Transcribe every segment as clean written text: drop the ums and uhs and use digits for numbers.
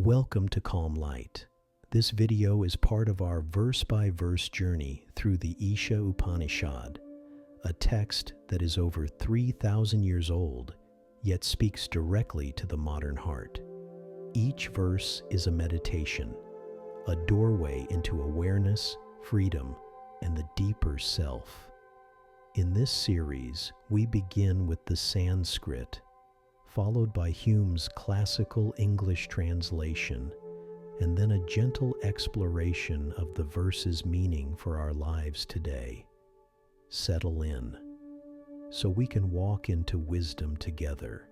Welcome to Calm Light. This video is part of our verse-by-verse journey through the Isha Upanishad, a text that is over 3,000 years old, yet speaks directly to the modern heart. Each verse is a meditation, a doorway into awareness, freedom, and the deeper self. In this series, we begin with the Sanskrit, followed by Hume's classical English translation, and then a gentle exploration of the verse's meaning for our lives today. Settle in, so we can walk into wisdom together.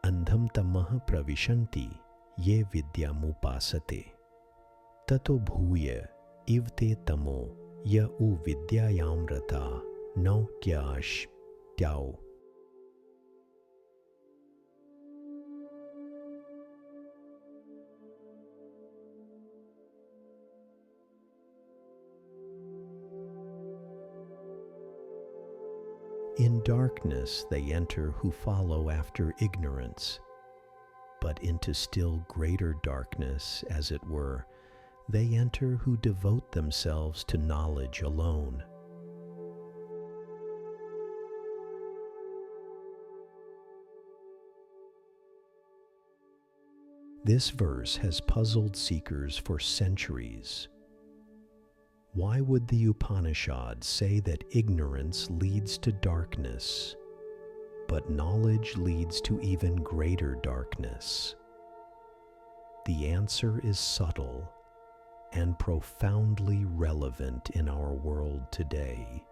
Andham tamah pravishanti ye vidyamupasate tato bhuya ivte tamo ya u vidyayam rata no kyash tyao. In darkness they enter who follow after ignorance, but into still greater darkness, as it were, they enter who devote themselves to knowledge alone. This verse has puzzled seekers for centuries. Why would the Upanishad say that ignorance leads to darkness, but knowledge leads to even greater darkness? The answer is subtle and profoundly relevant in our world today.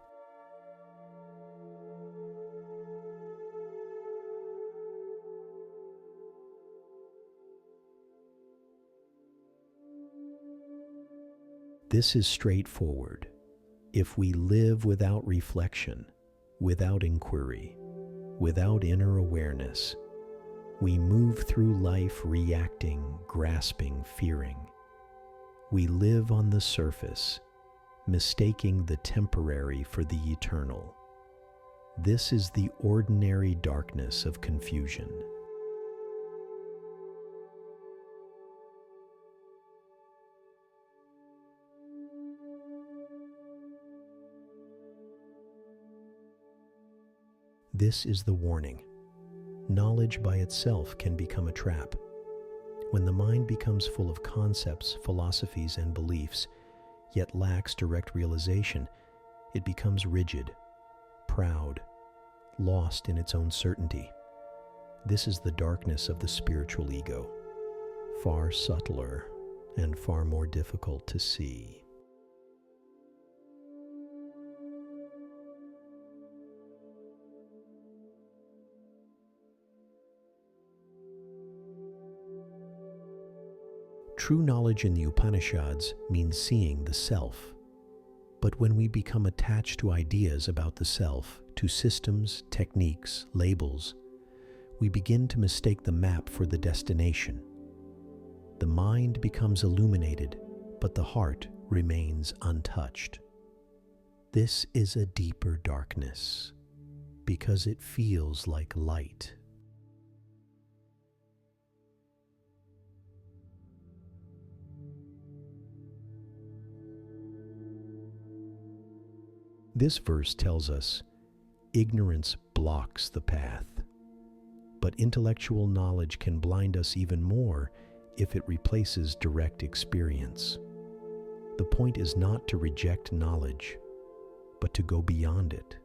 This is straightforward. If we live without reflection, without inquiry, without inner awareness, we move through life reacting, grasping, fearing. We live on the surface, mistaking the temporary for the eternal. This is the ordinary darkness of confusion. This is the warning. Knowledge by itself can become a trap. When the mind becomes full of concepts, philosophies, and beliefs, yet lacks direct realization, it becomes rigid, proud, lost in its own certainty. This is the darkness of the spiritual ego, far subtler and far more difficult to see. True knowledge in the Upanishads means seeing the self. But when we become attached to ideas about the self, to systems, techniques, labels, we begin to mistake the map for the destination. The mind becomes illuminated, but the heart remains untouched. This is a deeper darkness, because it feels like light. This verse tells us, ignorance blocks the path, but intellectual knowledge can blind us even more if it replaces direct experience. The point is not to reject knowledge, but to go beyond it,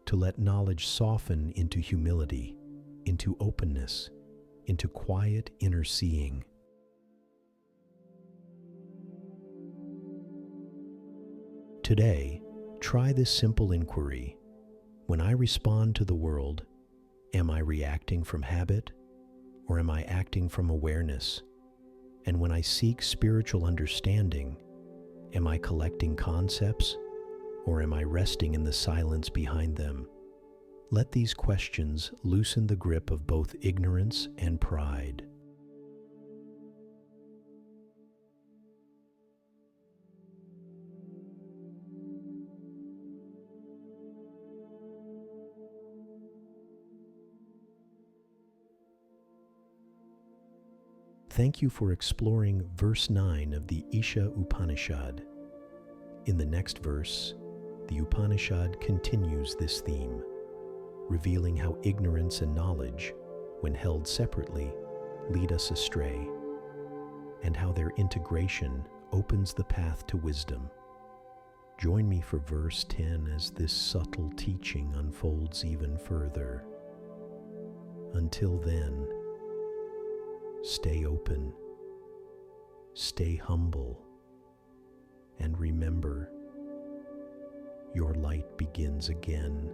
to let knowledge soften into humility, into openness, into quiet inner seeing. Today, try this simple inquiry. When I respond to the world, am I reacting from habit, or am I acting from awareness? And when I seek spiritual understanding, am I collecting concepts, or am I resting in the silence behind them? Let these questions loosen the grip of both ignorance and pride. Thank you for exploring verse 9 of the Isha Upanishad. In the next verse, the Upanishad continues this theme, revealing how ignorance and knowledge, when held separately, lead us astray, and how their integration opens the path to wisdom. Join me for verse 10 as this subtle teaching unfolds even further. Until then, stay open, stay humble, and remember, your light begins again.